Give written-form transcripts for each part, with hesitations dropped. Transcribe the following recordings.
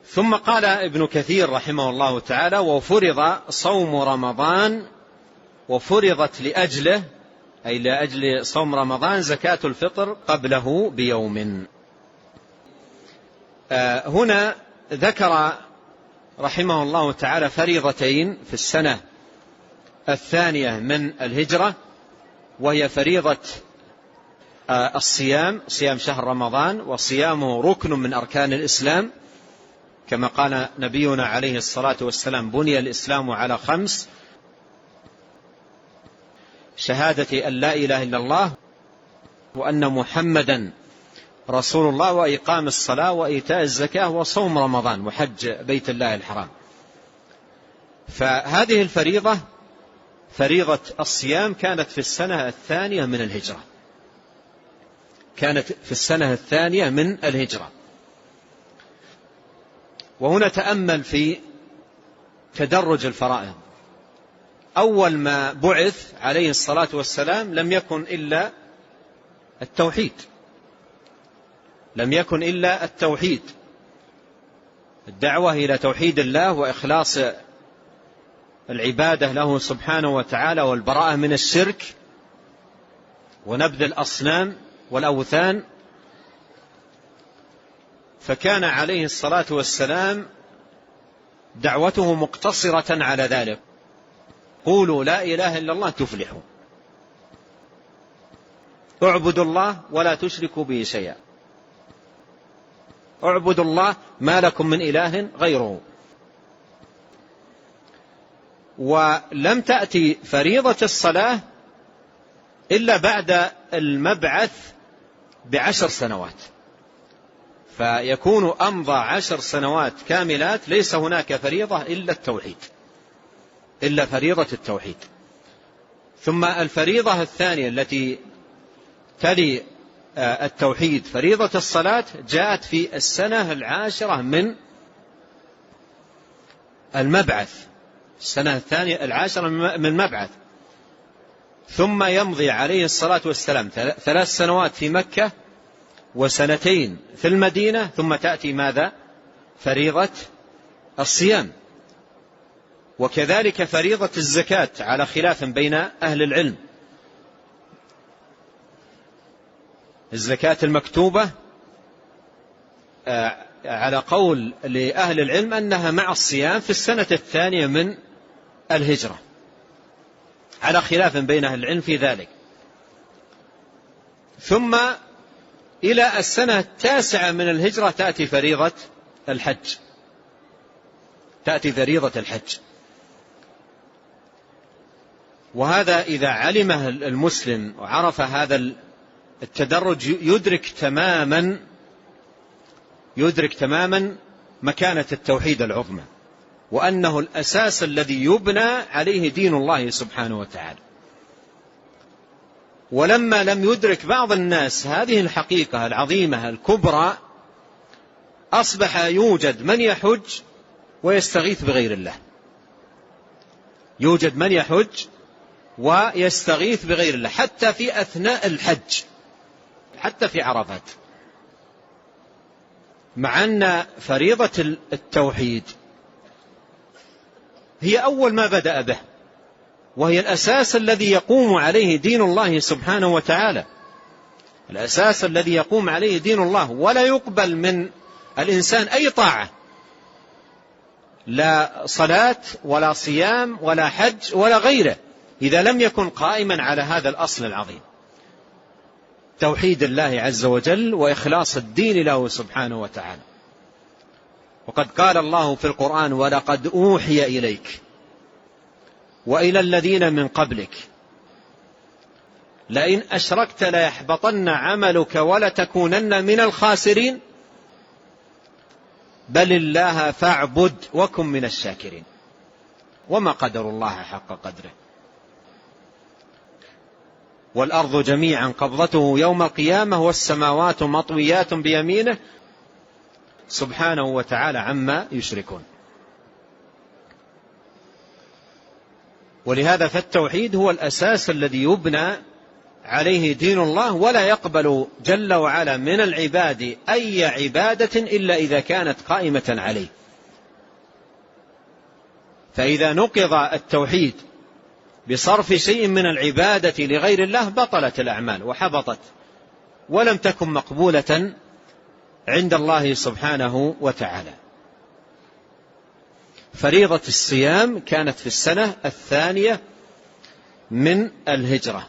ثم قال ابن كثير رحمه الله تعالى: وفرض صوم رمضان، وفرضت لأجله، أي لأجل صوم رمضان، زكاة الفطر قبله بيوم. هنا ذكر رحمه الله تعالى فريضتين في السنة الثانية من الهجرة، وهي فريضة الصيام، صيام شهر رمضان، وصيامه ركن من أركان الإسلام، كما قال نبينا عليه الصلاة والسلام: بني الإسلام على 5: شهادة أن لا إله إلا الله، وأن محمدا رسول الله، وإقام الصلاة، وإيتاء الزكاة، وصوم رمضان، وحج بيت الله الحرام. فهذه الفريضة، فريضة الصيام، كانت في السنة الثانية من الهجرة، كانت في السنة الثانية من الهجرة. وهنا تأمل في تدرج الفرائض. أول ما بعث عليه الصلاة والسلام لم يكن إلا التوحيد، لم يكن إلا التوحيد، الدعوة إلى توحيد الله وإخلاص العبادة له سبحانه وتعالى، والبراءة من الشرك ونبذ الأصنام والأوثان. فكان عليه الصلاة والسلام دعوته مقتصرة على ذلك: قولوا لا إله إلا الله تفلحوا، اعبدوا الله ولا تشركوا به شيئا، اعبدوا الله ما لكم من إله غيره. ولم تأتي فريضة الصلاة إلا بعد المبعث ب10 سنوات، فيكون أمضى 10 سنوات كاملات ليس هناك فريضة إلا التوحيد، إلا فريضة التوحيد. ثم الفريضة الثانية التي تلي التوحيد، فريضة الصلاة، جاءت في السنة 10 من المبعث، السنة الثانية 10 من المبعث. ثم يمضي عليه الصلاة والسلام 3 سنوات في مكة، وسنتين في المدينة، ثم تأتي ماذا؟ فريضة الصيام. وكذلك فريضة الزكاة على خلاف بين أهل العلم. الزكاة المكتوبة على قول لأهل العلم أنها مع الصيام في السنة الثانية من الهجرة، على خلاف بين أهل العلم في ذلك. ثم إلى السنة 9 من الهجرة تأتي فريضة الحج، تأتي فريضة الحج. وهذا إذا علمه المسلم وعرف هذا التدرج يدرك تماما مكانة التوحيد العظمى، وأنه الأساس الذي يبنى عليه دين الله سبحانه وتعالى. ولما لم يدرك بعض الناس هذه الحقيقة العظيمة الكبرى، أصبح يوجد من يحج ويستغيث بغير الله، يوجد من يحج ويستغيث بغير الله، حتى في أثناء الحج، حتى في عرفات، مع أن فريضة التوحيد هي أول ما بدأ به، وهي الأساس الذي يقوم عليه دين الله سبحانه وتعالى، الأساس الذي يقوم عليه دين الله. ولا يقبل من الإنسان أي طاعة، لا صلاة ولا صيام ولا حج ولا غيره، إذا لم يكن قائما على هذا الأصل العظيم، توحيد الله عز وجل وإخلاص الدين له سبحانه وتعالى. وقد قال الله في القرآن: ولقد أوحي إليك وإلى الذين من قبلك لئن أشركت ليحبطن عملك ولتكونن من الخاسرين بل الله فاعبد وكن من الشاكرين وما قدر الله حق قدره والأرض جميعا قبضته يوم القيامة والسماوات مطويات بيمينه سبحانه وتعالى عما يشركون. ولهذا فالتوحيد هو الأساس الذي يبنى عليه دين الله، ولا يقبل جل وعلا من العباد أي عبادة إلا إذا كانت قائمة عليه. فإذا نقض التوحيد بصرف شيء من العبادة لغير الله بطلت الأعمال وحبطت ولم تكن مقبولة عند الله سبحانه وتعالى. فريضة الصيام كانت في السنة الثانية من الهجرة،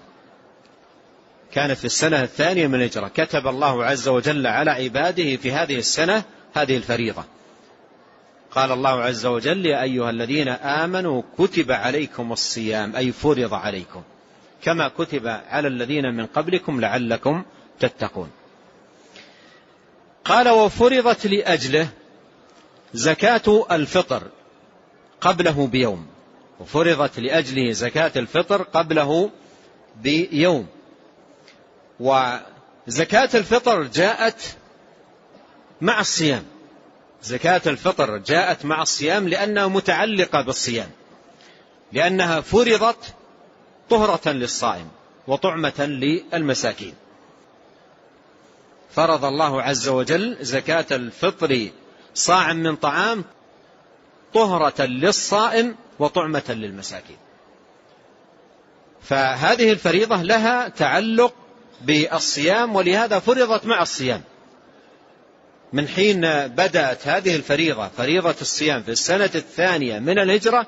كانت في السنة الثانية من الهجرة. كتب الله عز وجل على عباده في هذه السنة هذه الفريضة. قال الله عز وجل: يا أيها الذين آمنوا كتب عليكم الصيام، أي فرض عليكم، كما كتب على الذين من قبلكم لعلكم تتقون. قال: وفرضت لأجله زكاة الفطر قبله بيوم. وفرضت لأجله زكاة الفطر قبله بيوم. وزكاة الفطر جاءت مع الصيام، زكاة الفطر جاءت مع الصيام لأنها متعلقة بالصيام، لأنها فرضت طهرة للصائم وطعمة للمساكين. فرض الله عز وجل زكاة الفطر صاع من طعام طهرة للصائم وطعمة للمساكين. فهذه الفريضة لها تعلق بالصيام، ولهذا فرضت مع الصيام. من حين بدأت هذه الفريضة، فريضة الصيام، في السنة الثانية من الهجرة،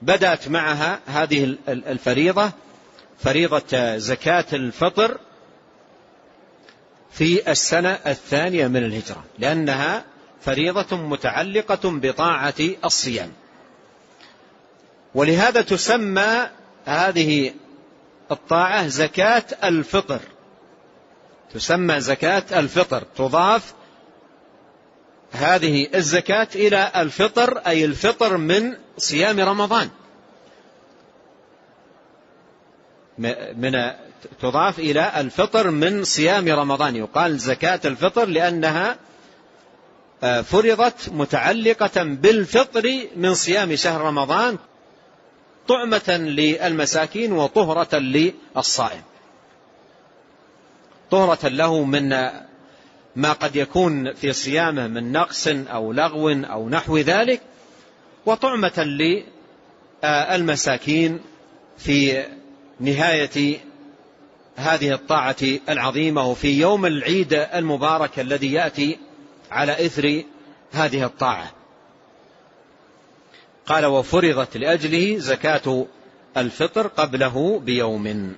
بدأت معها هذه الفريضة، فريضة زكاة الفطر، في السنة الثانية من الهجرة، لأنها فريضة متعلقة بطاعة الصيام. ولهذا تسمى هذه الطاعة زكاة الفطر، تسمى زكاة الفطر. تضاف هذه الزكاة إلى الفطر، أي الفطر من صيام رمضان، تضاف إلى الفطر من صيام رمضان. يقال زكاة الفطر لأنها فرضت متعلقة بالفطر من صيام شهر رمضان، طعمة للمساكين وطهرة للصائم، طهرة له من ما قد يكون في صيامه من نقص أو لغو أو نحو ذلك، وطعمة للمساكين في نهاية هذه الطاعة العظيمة، وفي يوم العيد المبارك الذي يأتي على إثر هذه الطاعة. قال: وفرضت لأجله زكاة الفطر قبله بيوم.